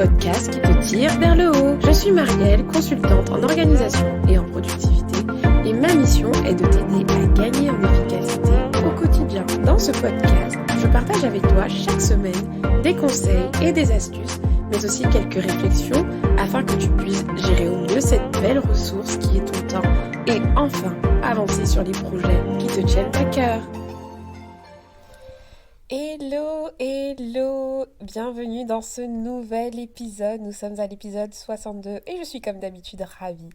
podcast qui te tire vers le haut. Je suis Marielle, consultante en organisation et en productivité, et ma mission est de t'aider à gagner en efficacité au quotidien. Dans ce podcast, je partage avec toi chaque semaine des conseils et des astuces, mais aussi quelques réflexions afin que tu puisses gérer au mieux cette belle ressource qui est ton temps et enfin avancer sur les projets qui te tiennent à cœur. Hello, bienvenue dans ce nouvel épisode. Nous sommes à l'épisode 62 et je suis comme d'habitude ravie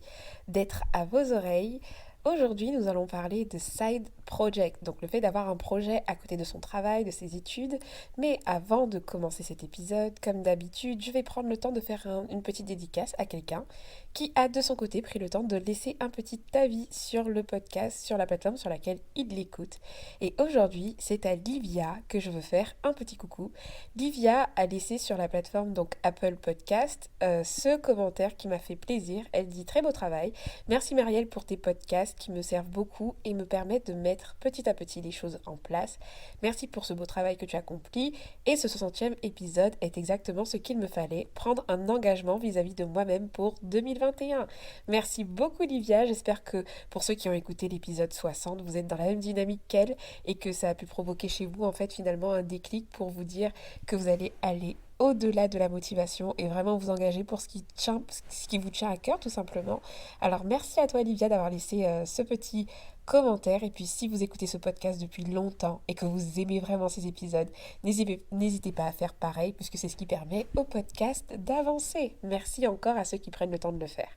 d'être à vos oreilles. Aujourd'hui, nous allons parler de side project, donc le fait d'avoir un projet à côté de son travail, de ses études. Mais avant de commencer cet épisode, comme d'habitude, je vais prendre le temps de faire une petite dédicace à quelqu'un qui a de son côté pris le temps de laisser un petit avis sur le podcast, sur la plateforme sur laquelle il l'écoute. Et aujourd'hui, c'est à Livia que je veux faire un petit coucou. Livia a laissé sur la plateforme donc Apple Podcast ce commentaire qui m'a fait plaisir. Elle dit: très beau travail. Merci Marielle pour tes podcasts qui me servent beaucoup et me permettent de mettre petit à petit les choses en place. Merci pour ce beau travail que tu accomplis. Et ce 60e épisode est exactement ce qu'il me fallait, prendre un engagement vis-à-vis de moi-même pour 2021. Merci beaucoup Livia, j'espère que pour ceux qui ont écouté l'épisode 60, vous êtes dans la même dynamique qu'elle et que ça a pu provoquer chez vous en fait finalement un déclic pour vous dire que vous allez aller au-delà de la motivation et vraiment vous engager pour ce qui vous tient à cœur tout simplement. Alors merci à toi Olivia d'avoir laissé ce petit commentaire, et puis si vous écoutez ce podcast depuis longtemps et que vous aimez vraiment ces épisodes, n'hésitez pas à faire pareil puisque c'est ce qui permet au podcast d'avancer. Merci encore à ceux qui prennent le temps de le faire.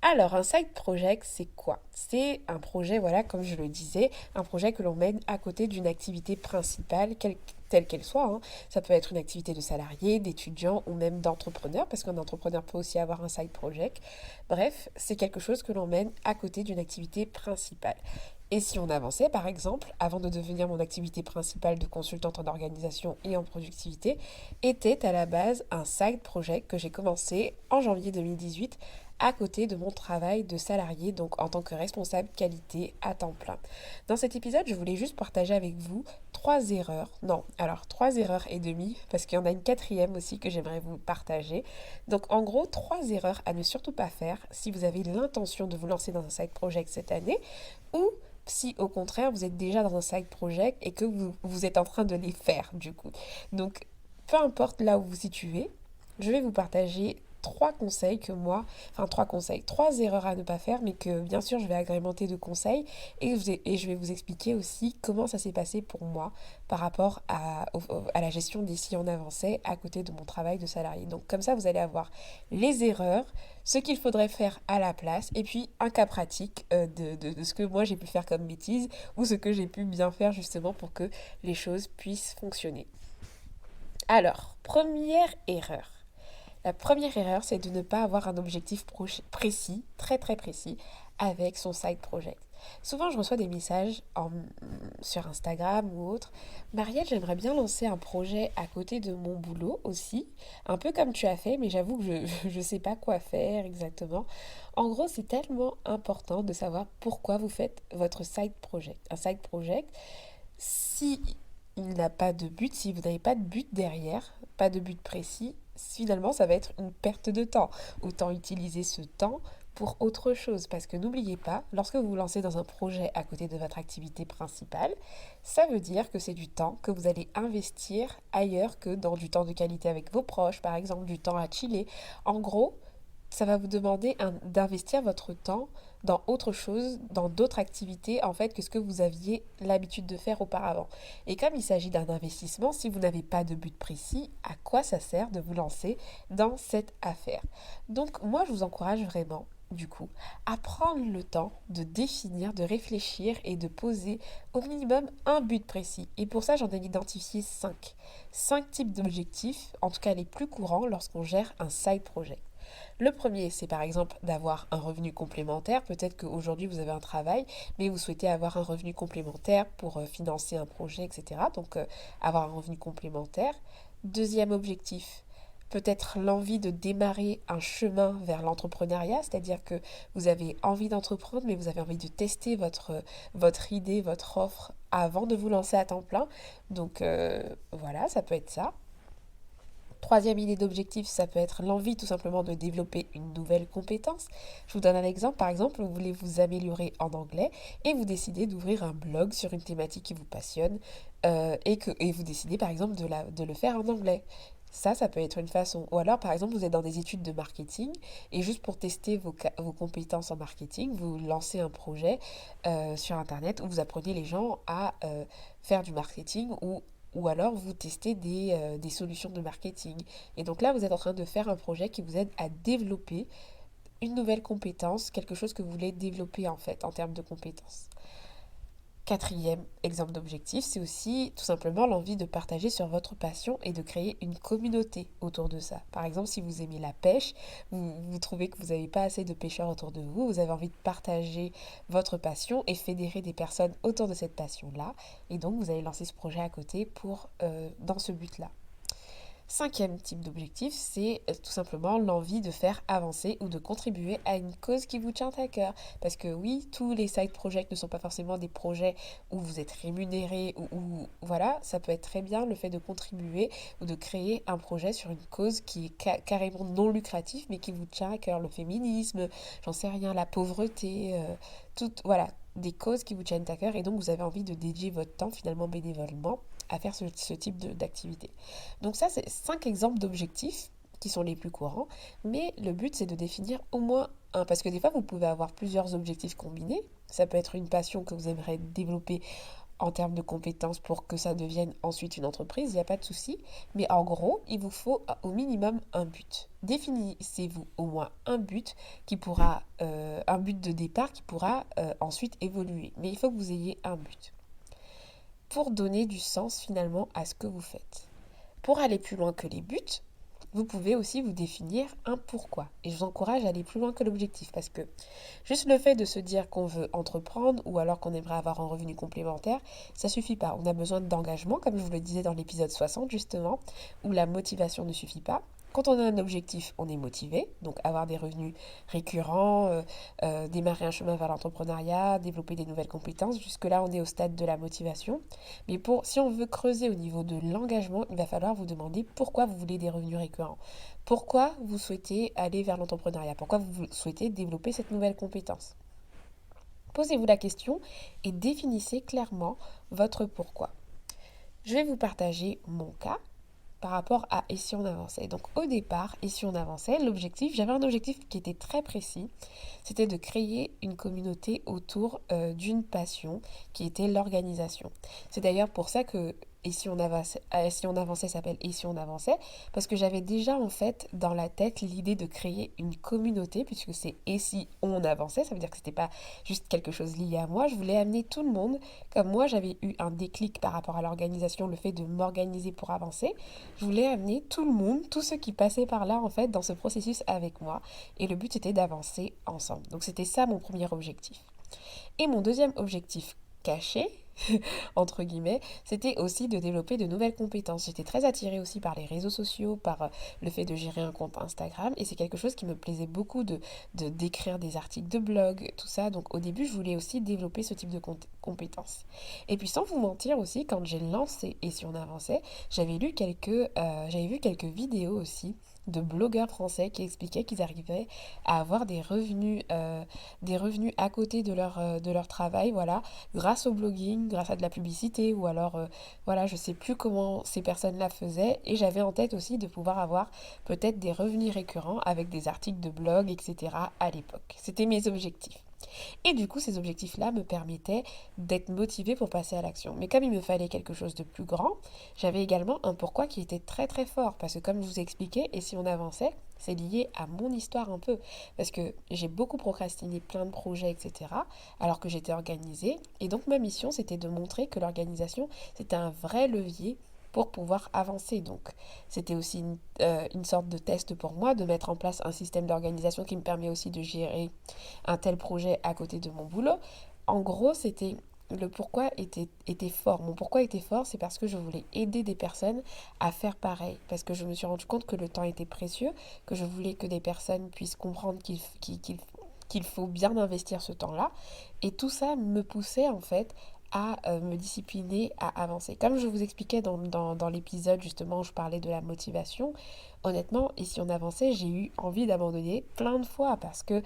Alors, un side project, c'est quoi? C'est un projet, voilà, comme je le disais, un projet que l'on mène à côté d'une activité principale, telle qu'elle soit. Hein. Ça peut être une activité de salarié, d'étudiant ou même d'entrepreneur, parce qu'un entrepreneur peut aussi avoir un side project. Bref, c'est quelque chose que l'on mène à côté d'une activité principale. Et si on avançait, par exemple, avant de devenir mon activité principale de consultante en organisation et en productivité, était à la base un side project que j'ai commencé en janvier 2018 à côté de mon travail de salarié, donc en tant que responsable qualité à temps plein. Dans cet épisode, je voulais juste partager avec vous 3 erreurs et demie, parce qu'il y en a une 4e aussi que j'aimerais vous partager. Donc en gros, 3 erreurs à ne surtout pas faire si vous avez l'intention de vous lancer dans un side project cette année, ou si au contraire vous êtes déjà dans un side project et que vous êtes en train de les faire du coup. Donc peu importe là où vous vous situez, je vais vous partager 3 erreurs à ne pas faire, mais que bien sûr je vais agrémenter de conseils et je vais vous expliquer aussi comment ça s'est passé pour moi par rapport à la gestion des si on avançait à côté de mon travail de salarié. Donc comme ça vous allez avoir les erreurs, ce qu'il faudrait faire à la place et puis un cas pratique de ce que moi j'ai pu faire comme bêtise ou ce que j'ai pu bien faire justement pour que les choses puissent fonctionner. Alors, première erreur. La première erreur, c'est de ne pas avoir un objectif précis, très très précis, avec son side project. Souvent, je reçois des messages sur Instagram ou autre. Marielle, j'aimerais bien lancer un projet à côté de mon boulot aussi, un peu comme tu as fait, mais j'avoue que je ne sais pas quoi faire exactement. En gros, c'est tellement important de savoir pourquoi vous faites votre side project. Un side project, si il n'a pas de but, si vous n'avez pas de but derrière, pas de but précis, finalement ça va être une perte de temps. Autant utiliser ce temps pour autre chose, parce que n'oubliez pas, lorsque vous vous lancez dans un projet à côté de votre activité principale, ça veut dire que c'est du temps que vous allez investir ailleurs que dans du temps de qualité avec vos proches, par exemple du temps à chiller. En gros, ça va vous demander d'investir votre temps dans autre chose, dans d'autres activités en fait que ce que vous aviez l'habitude de faire auparavant. Et comme il s'agit d'un investissement, si vous n'avez pas de but précis, à quoi ça sert de vous lancer dans cette affaire? Donc moi je vous encourage vraiment du coup à prendre le temps de définir, de réfléchir et de poser au minimum un but précis. Et pour ça j'en ai identifié 5. 5 types d'objectifs, en tout cas les plus courants lorsqu'on gère un side project. Le premier, c'est par exemple d'avoir un revenu complémentaire. Peut-être qu'aujourd'hui, vous avez un travail, mais vous souhaitez avoir un revenu complémentaire pour financer un projet, etc. Donc, avoir un revenu complémentaire. Deuxième objectif, peut-être l'envie de démarrer un chemin vers l'entrepreneuriat, c'est-à-dire que vous avez envie d'entreprendre, mais vous avez envie de tester votre idée, votre offre avant de vous lancer à temps plein. Donc, voilà, ça peut être ça. Troisième idée d'objectif, ça peut être l'envie tout simplement de développer une nouvelle compétence. Je vous donne un exemple. Par exemple, vous voulez vous améliorer en anglais et vous décidez d'ouvrir un blog sur une thématique qui vous passionne et vous décidez par exemple de le faire en anglais. Ça peut être une façon. Ou alors, par exemple, vous êtes dans des études de marketing et juste pour tester vos compétences en marketing, vous lancez un projet sur Internet où vous apprenez les gens à faire du marketing ou alors vous testez des solutions de marketing. Et donc là, vous êtes en train de faire un projet qui vous aide à développer une nouvelle compétence, quelque chose que vous voulez développer en fait en termes de compétences. Quatrième exemple d'objectif, c'est aussi tout simplement l'envie de partager sur votre passion et de créer une communauté autour de ça. Par exemple, si vous aimez la pêche, vous trouvez que vous n'avez pas assez de pêcheurs autour de vous, vous avez envie de partager votre passion et fédérer des personnes autour de cette passion-là. Et donc, vous allez lancer ce projet à côté dans ce but-là. Cinquième type d'objectif, c'est tout simplement l'envie de faire avancer ou de contribuer à une cause qui vous tient à cœur. Parce que oui, tous les side projects ne sont pas forcément des projets où vous êtes rémunéré voilà, ça peut être très bien le fait de contribuer ou de créer un projet sur une cause qui est carrément non lucratif mais qui vous tient à cœur. Le féminisme, j'en sais rien, la pauvreté, voilà, des causes qui vous tiennent à cœur et donc vous avez envie de dédier votre temps finalement bénévolement à faire ce type d'activité. Donc ça, c'est 5 exemples d'objectifs qui sont les plus courants, mais le but, c'est de définir au moins un, parce que des fois, vous pouvez avoir plusieurs objectifs combinés. Ça peut être une passion que vous aimeriez développer en termes de compétences pour que ça devienne ensuite une entreprise, il n'y a pas de souci. Mais en gros, il vous faut au minimum un but. Définissez-vous au moins un but un but de départ qui pourra ensuite évoluer. Mais il faut que vous ayez un but pour donner du sens finalement à ce que vous faites. Pour aller plus loin que les buts, vous pouvez aussi vous définir un pourquoi. Et je vous encourage à aller plus loin que l'objectif parce que juste le fait de se dire qu'on veut entreprendre ou alors qu'on aimerait avoir un revenu complémentaire, ça suffit pas. On a besoin d'engagement, comme je vous le disais dans l'épisode 60 justement, où la motivation ne suffit pas. Quand on a un objectif, on est motivé, donc avoir des revenus récurrents, démarrer un chemin vers l'entrepreneuriat, développer des nouvelles compétences. Jusque-là, on est au stade de la motivation. Mais si on veut creuser au niveau de l'engagement, il va falloir vous demander pourquoi vous voulez des revenus récurrents. Pourquoi vous souhaitez aller vers l'entrepreneuriat? Pourquoi vous souhaitez développer cette nouvelle compétence? Posez-vous la question et définissez clairement votre pourquoi. Je vais vous partager mon cas par rapport à et si on avançait. Donc au départ, et si on avançait, j'avais un objectif qui était très précis, c'était de créer une communauté autour d'une passion qui était l'organisation. C'est d'ailleurs pour ça que et si on avançait s'appelle et si on avançait, parce que j'avais déjà en fait dans la tête l'idée de créer une communauté, puisque c'est et si on avançait, ça veut dire que c'était pas juste quelque chose lié à moi, je voulais amener tout le monde, comme moi j'avais eu un déclic par rapport à l'organisation, le fait de m'organiser pour avancer, je voulais amener tout le monde, tous ceux qui passaient par là en fait dans ce processus avec moi, et le but était d'avancer ensemble. Donc c'était ça mon premier objectif. Et mon deuxième objectif caché, entre guillemets, c'était aussi de développer de nouvelles compétences. J'étais très attirée aussi par les réseaux sociaux, par le fait de gérer un compte Instagram, et c'est quelque chose qui me plaisait beaucoup d'écrire des articles de blog, tout ça. Donc au début, je voulais aussi développer ce type de compétences. Et puis sans vous mentir aussi, quand j'ai lancé Et si on avançait, j'avais vu quelques vidéos aussi de blogueurs français qui expliquaient qu'ils arrivaient à avoir des revenus à côté de leur travail, voilà, grâce au blogging, grâce à de la publicité, ou alors, voilà, je sais plus comment ces personnes-là faisaient, et j'avais en tête aussi de pouvoir avoir peut-être des revenus récurrents avec des articles de blog, etc. à l'époque. C'était mes objectifs. Et du coup, ces objectifs-là me permettaient d'être motivée pour passer à l'action. Mais comme il me fallait quelque chose de plus grand, j'avais également un pourquoi qui était très très fort. Parce que comme je vous ai expliqué, et si on avançait, c'est lié à mon histoire un peu. Parce que j'ai beaucoup procrastiné plein de projets, etc. Alors que j'étais organisée. Et donc ma mission, c'était de montrer que l'organisation, c'était un vrai levier pour pouvoir avancer. Donc, c'était aussi une sorte de test pour moi de mettre en place un système d'organisation qui me permet aussi de gérer un tel projet à côté de mon boulot. En gros, le pourquoi était fort. Mon pourquoi était fort, c'est parce que je voulais aider des personnes à faire pareil. Parce que je me suis rendu compte que le temps était précieux, que je voulais que des personnes puissent comprendre qu'il faut bien investir ce temps-là. Et tout ça me poussait en fait à me discipliner, à avancer. Comme je vous expliquais dans l'épisode justement où je parlais de la motivation, honnêtement, et si on avançait, j'ai eu envie d'abandonner plein de fois parce que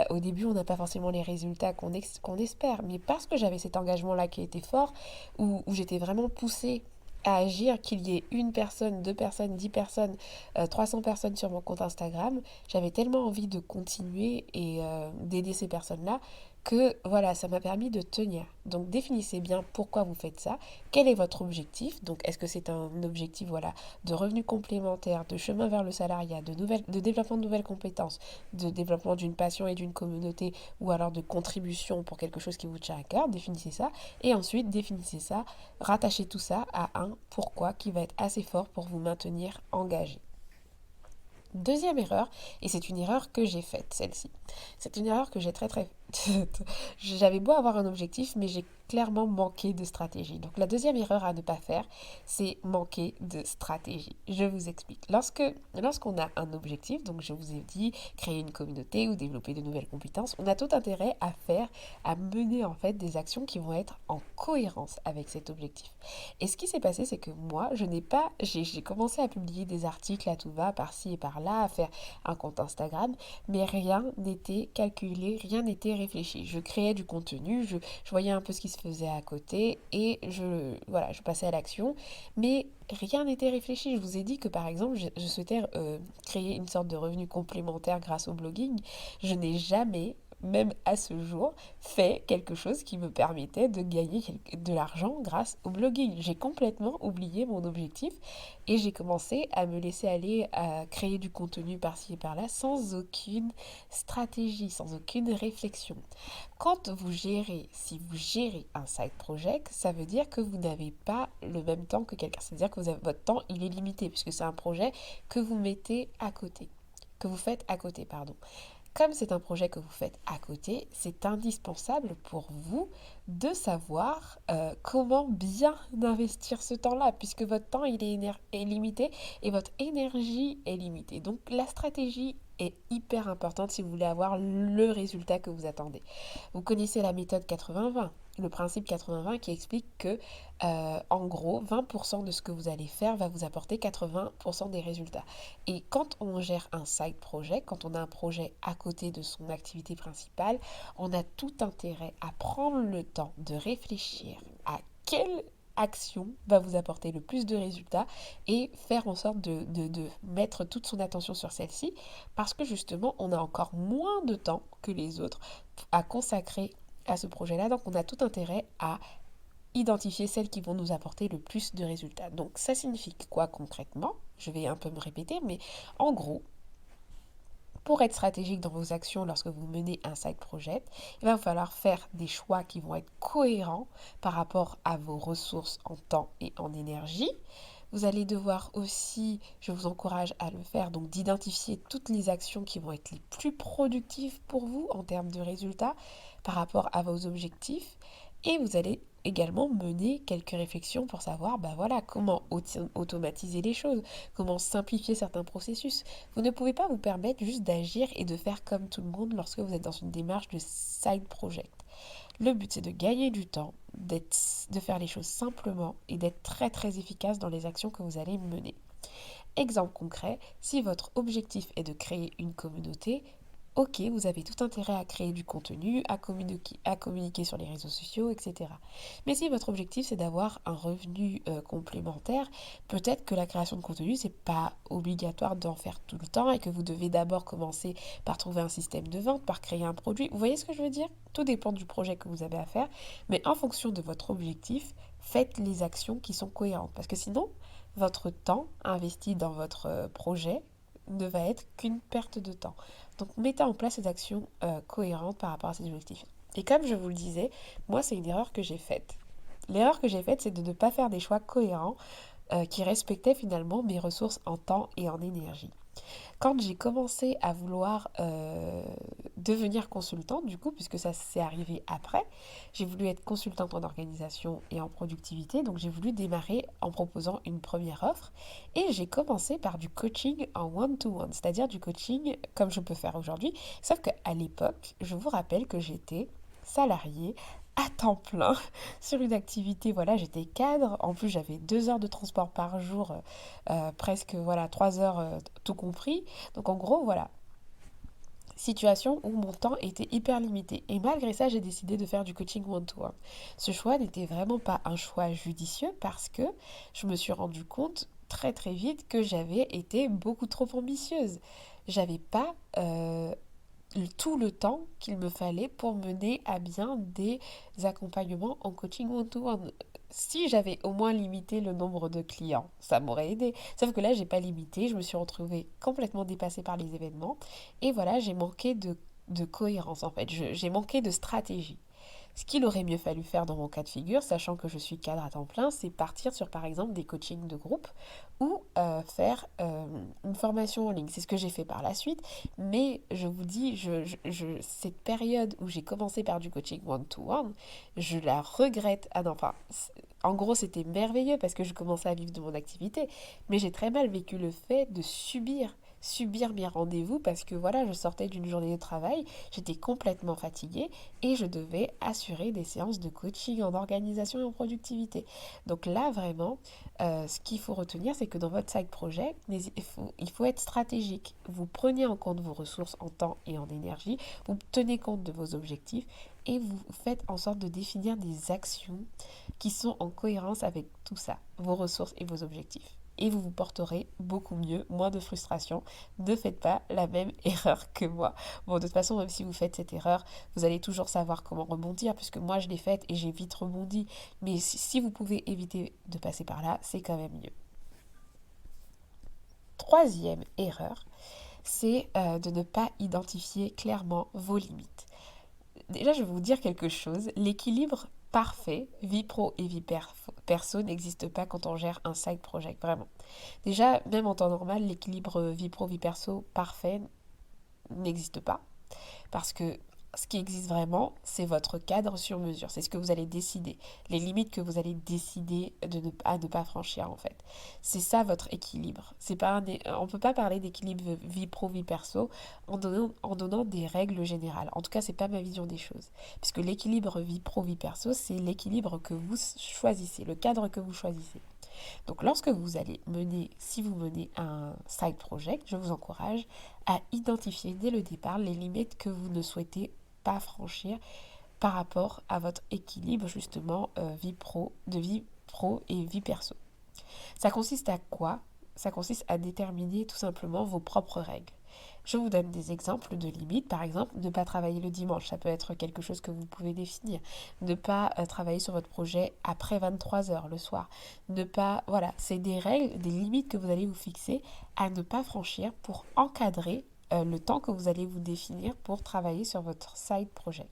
au début, on n'a pas forcément les résultats qu'on espère, mais parce que j'avais cet engagement-là qui était fort, où j'étais vraiment poussée à agir, qu'il y ait une personne, deux personnes, 10 personnes, 300 personnes sur mon compte Instagram, j'avais tellement envie de continuer et d'aider ces personnes-là que voilà, ça m'a permis de tenir. Donc définissez bien pourquoi vous faites ça, quel est votre objectif. Donc est-ce que c'est un objectif voilà, de revenus complémentaires, de chemin vers le salariat, de développement de nouvelles compétences, de développement d'une passion et d'une communauté ou alors de contribution pour quelque chose qui vous tient à cœur, définissez ça. Et ensuite définissez ça, rattachez tout ça à un pourquoi qui va être assez fort pour vous maintenir engagé. Deuxième erreur, et c'est une erreur que j'ai faite, celle-ci. C'est une erreur que j'ai très. J'avais beau avoir un objectif, mais j'ai clairement manqué de stratégie. Donc la deuxième erreur à ne pas faire, c'est manquer de stratégie. Je vous explique. Lorsqu'on a un objectif, donc je vous ai dit créer une communauté ou développer de nouvelles compétences, on a tout intérêt à mener en fait des actions qui vont être en cohérence avec cet objectif. Et ce qui s'est passé, c'est que moi, j'ai commencé à publier des articles à tout va, par-ci et par-là, à faire un compte Instagram, mais rien n'était calculé, rien n'était réfléchi. Je créais du contenu, je voyais un peu ce qui se faisait à côté et je passais à l'action, mais rien n'était réfléchi. Je vous ai dit que par exemple, je souhaitais créer une sorte de revenu complémentaire grâce au blogging. Je n'ai jamais même à ce jour, fait quelque chose qui me permettait de gagner de l'argent grâce au blogging. J'ai complètement oublié mon objectif et j'ai commencé à me laisser aller à créer du contenu par-ci et par-là sans aucune stratégie, sans aucune réflexion. Si vous gérez un side project, ça veut dire que vous n'avez pas le même temps que quelqu'un. C'est-à-dire que votre temps, il est limité puisque c'est un projet que vous mettez à côté, que vous faites à côté, pardon. Comme c'est un projet que vous faites à côté, c'est indispensable pour vous de savoir comment bien investir ce temps-là, puisque votre temps est limité et votre énergie est limitée. Donc la stratégie est hyper importante si vous voulez avoir le résultat que vous attendez. Vous connaissez la méthode 80-20, le principe 80-20 qui explique que en gros 20% de ce que vous allez faire va vous apporter 80% des résultats. Et quand on gère un side project, quand on a un projet à côté de son activité principale, on a tout intérêt à prendre le temps de réfléchir à quelle action va vous apporter le plus de résultats et faire en sorte de mettre toute son attention sur celle-ci parce que justement on a encore moins de temps que les autres à consacrer à ce projet-là. Donc on a tout intérêt à identifier celles qui vont nous apporter le plus de résultats. Donc ça signifie quoi concrètement? Je vais un peu me répéter, mais en gros, pour être stratégique dans vos actions lorsque vous menez un side project, il va falloir faire des choix qui vont être cohérents par rapport à vos ressources en temps et en énergie. Vous allez devoir aussi, je vous encourage à le faire, donc d'identifier toutes les actions qui vont être les plus productives pour vous en termes de résultats par rapport à vos objectifs. Et vous allez également mener quelques réflexions pour savoir comment automatiser les choses, comment simplifier certains processus. Vous ne pouvez pas vous permettre juste d'agir et de faire comme tout le monde lorsque vous êtes dans une démarche de side project. Le but, c'est de gagner du temps, de faire les choses simplement et d'être très très efficace dans les actions que vous allez mener. Exemple concret, si votre objectif est de créer une communauté, ok, vous avez tout intérêt à créer du contenu, à communiquer sur les réseaux sociaux, etc. Mais si votre objectif c'est d'avoir un revenu complémentaire, peut-être que la création de contenu, c'est pas obligatoire d'en faire tout le temps et que vous devez d'abord commencer par trouver un système de vente, par créer un produit. Vous voyez ce que je veux dire? Tout dépend du projet que vous avez à faire, mais en fonction de votre objectif, faites les actions qui sont cohérentes. Parce que sinon, votre temps investi dans votre projet ne va être qu'une perte de temps. Donc mettez en place des actions cohérentes par rapport à ces objectifs. Et comme je vous le disais, moi c'est une erreur que j'ai faite. L'erreur que j'ai faite, c'est de ne pas faire des choix cohérents qui respectaient finalement mes ressources en temps et en énergie. Quand j'ai commencé à vouloir devenir consultante, du coup, puisque ça s'est arrivé après, j'ai voulu être consultante en organisation et en productivité, donc j'ai voulu démarrer en proposant une première offre et j'ai commencé par du coaching en one-to-one, c'est-à-dire du coaching comme je peux faire aujourd'hui, sauf qu'à l'époque, je vous rappelle que j'étais salariée à temps plein sur une activité. Voilà, j'étais cadre. En plus, j'avais 2 heures de transport par jour, presque voilà 3 heures tout compris. Donc en gros, voilà, situation où mon temps était hyper limité. Et malgré ça, j'ai décidé de faire du coaching one-to-one. Ce choix n'était vraiment pas un choix judicieux parce que je me suis rendu compte très très vite que j'avais été beaucoup trop ambitieuse. J'avais pas tout le temps qu'il me fallait pour mener à bien des accompagnements en coaching one-to-one. Si j'avais au moins limité le nombre de clients, ça m'aurait aidé. Sauf que là, j'ai pas limité, je me suis retrouvée complètement dépassée par les événements et voilà, j'ai manqué de cohérence en fait, j'ai manqué de stratégie. Ce qu'il aurait mieux fallu faire dans mon cas de figure, sachant que je suis cadre à temps plein, c'est partir sur par exemple des coachings de groupe ou faire une formation en ligne. C'est ce que j'ai fait par la suite. Mais je vous dis, cette période où j'ai commencé par du coaching one-to-one, je la regrette. Ah non, enfin, en gros, c'était merveilleux parce que je commençais à vivre de mon activité. Mais j'ai très mal vécu le fait de subir mes rendez-vous parce que voilà, je sortais d'une journée de travail, j'étais complètement fatiguée et je devais assurer des séances de coaching en organisation et en productivité. Donc là, vraiment, ce qu'il faut retenir, c'est que dans votre side project, il faut être stratégique. Vous prenez en compte vos ressources en temps et en énergie, vous tenez compte de vos objectifs et vous faites en sorte de définir des actions qui sont en cohérence avec tout ça, vos ressources et vos objectifs. Et vous vous porterez beaucoup mieux, moins de frustration. Ne faites pas la même erreur que moi. Bon, de toute façon, même si vous faites cette erreur, vous allez toujours savoir comment rebondir, puisque moi je l'ai faite et j'ai vite rebondi. Mais si vous pouvez éviter de passer par là, c'est quand même mieux. Troisième erreur, c'est de ne pas identifier clairement vos limites. Déjà, je vais vous dire quelque chose. L'équilibre parfait, vie pro et vie perso, n'existe pas quand on gère un side project, vraiment. Déjà, même en temps normal, l'équilibre vie pro, vie perso parfait n'existe pas. Parce que ce qui existe vraiment, c'est votre cadre sur mesure. C'est ce que vous allez décider. Les limites que vous allez décider à ne pas franchir, en fait. C'est ça votre équilibre. C'est pas on ne peut pas parler d'équilibre vie pro, vie perso en donnant des règles générales. En tout cas, c'est pas ma vision des choses. Puisque l'équilibre vie pro, vie perso, c'est l'équilibre que vous choisissez, le cadre que vous choisissez. Donc lorsque vous allez si vous menez un side project, je vous encourage à identifier dès le départ les limites que vous ne souhaitez pas franchir par rapport à votre équilibre justement vie pro et vie perso. Ça consiste à quoi? Ça consiste à déterminer tout simplement vos propres règles. Je vous donne des exemples de limites. Par exemple, ne pas travailler le dimanche. Ça peut être quelque chose que vous pouvez définir. Ne pas travailler sur votre projet après 23 heures le soir. Ne pas... Voilà, c'est des règles, des limites que vous allez vous fixer à ne pas franchir pour encadrer le temps que vous allez vous définir pour travailler sur votre side project.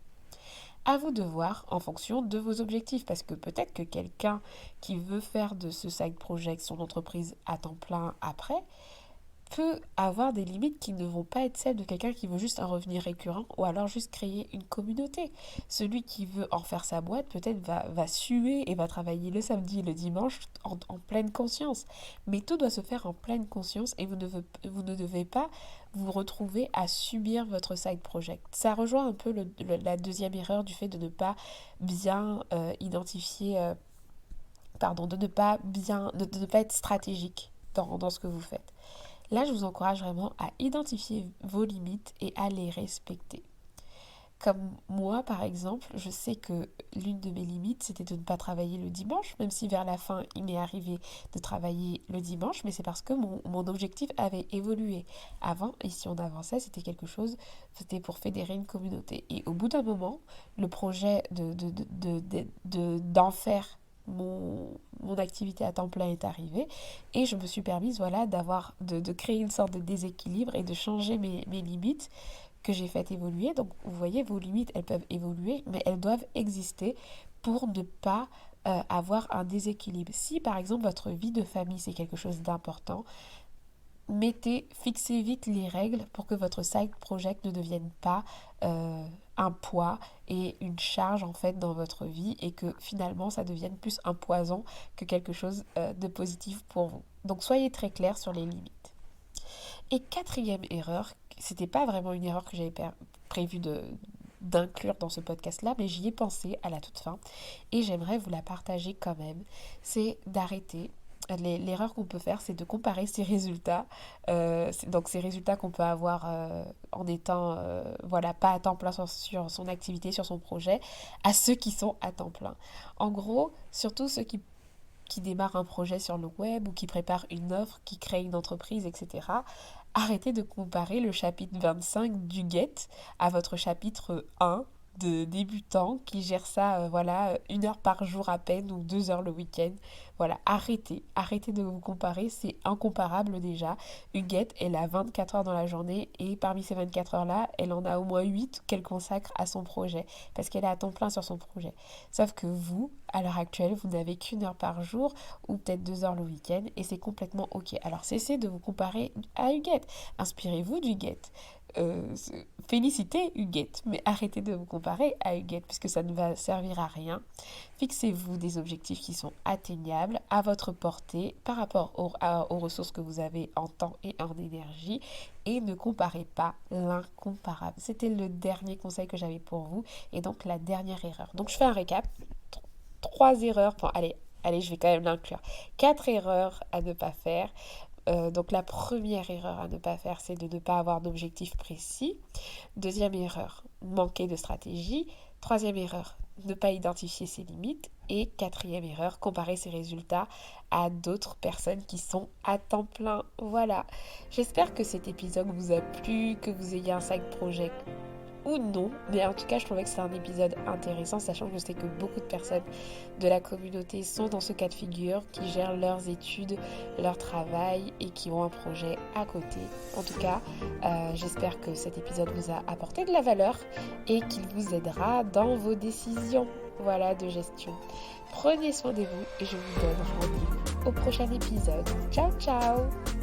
À vous de voir en fonction de vos objectifs, parce que peut-être que quelqu'un qui veut faire de ce side project son entreprise à temps plein après peut avoir des limites qui ne vont pas être celles de quelqu'un qui veut juste un revenu récurrent ou alors juste créer une communauté. Celui qui veut en faire sa boîte peut-être va suer et va travailler le samedi et le dimanche en pleine conscience. Mais tout doit se faire en pleine conscience et vous ne devez pas vous retrouver à subir votre side project. Ça rejoint un peu la deuxième erreur du fait de ne pas bien identifier, pardon, de ne pas être stratégique dans ce que vous faites. Là, je vous encourage vraiment à identifier vos limites et à les respecter. Comme moi, par exemple, je sais que l'une de mes limites, c'était de ne pas travailler le dimanche, même si vers la fin, il m'est arrivé de travailler le dimanche, mais c'est parce que mon objectif avait évolué. Avant, et si on avançait, c'était pour fédérer une communauté. Et au bout d'un moment, le projet d'en faire mon activité à temps plein est arrivée et je me suis permise voilà, de créer une sorte de déséquilibre et de changer mes limites que j'ai fait évoluer. Donc, vous voyez, vos limites, elles peuvent évoluer, mais elles doivent exister pour ne pas avoir un déséquilibre. Si, par exemple, votre vie de famille, c'est quelque chose d'important, fixez vite les règles pour que votre side project ne devienne pas un poids et une charge en fait dans votre vie et que finalement ça devienne plus un poison que quelque chose de positif pour vous. Donc soyez très clair sur les limites. Et quatrième erreur, c'était pas vraiment une erreur que j'avais prévu d'inclure dans ce podcast-là, mais j'y ai pensé à la toute fin et j'aimerais vous la partager quand même. C'est d'arrêter. L'erreur qu'on peut faire, c'est de comparer ses résultats, donc ces résultats qu'on peut avoir en étant voilà, pas à temps plein sur son activité, sur son projet, à ceux qui sont à temps plein. En gros, surtout ceux qui démarrent un projet sur le web ou qui préparent une offre, qui créent une entreprise, etc. Arrêtez de comparer le chapitre 25 du Get à votre chapitre 1 de débutant qui gère ça, voilà, 1 heure par jour à peine ou 2 heures le week-end. Voilà, arrêtez de vous comparer, c'est incomparable déjà. Huguette, elle a 24 heures dans la journée et parmi ces 24 heures-là, elle en a au moins 8 qu'elle consacre à son projet parce qu'elle est à temps plein sur son projet. Sauf que vous, à l'heure actuelle, vous n'avez qu'1 heure par jour ou peut-être 2 heures le week-end et c'est complètement ok. Alors cessez de vous comparer à Huguette. Inspirez-vous d'Huguette. Euh, Félicitez Huguette, mais arrêtez de vous comparer à Huguette puisque ça ne va servir à rien. Fixez-vous des objectifs qui sont atteignables, à votre portée, par rapport aux ressources que vous avez en temps et en énergie, et ne comparez pas l'incomparable. C'était le dernier conseil que j'avais pour vous, et donc la dernière erreur. Donc je fais un récap. 3 erreurs, bon, allez, je vais quand même l'inclure. 4 erreurs à ne pas faire. Donc la première erreur à ne pas faire, c'est de ne pas avoir d'objectif précis. Deuxième erreur, manquer de stratégie. Troisième erreur, ne pas identifier ses limites. Et quatrième erreur, comparer ses résultats à d'autres personnes qui sont à temps plein. Voilà. J'espère que cet épisode vous a plu, que vous ayez un side project ou non, mais en tout cas je trouvais que c'est un épisode intéressant, sachant que je sais que beaucoup de personnes de la communauté sont dans ce cas de figure, qui gèrent leurs études, leur travail et qui ont un projet à côté. En tout cas, j'espère que cet épisode vous a apporté de la valeur et qu'il vous aidera dans vos décisions, voilà, de gestion. Prenez soin de vous et je vous donne rendez-vous au prochain épisode. Ciao ciao!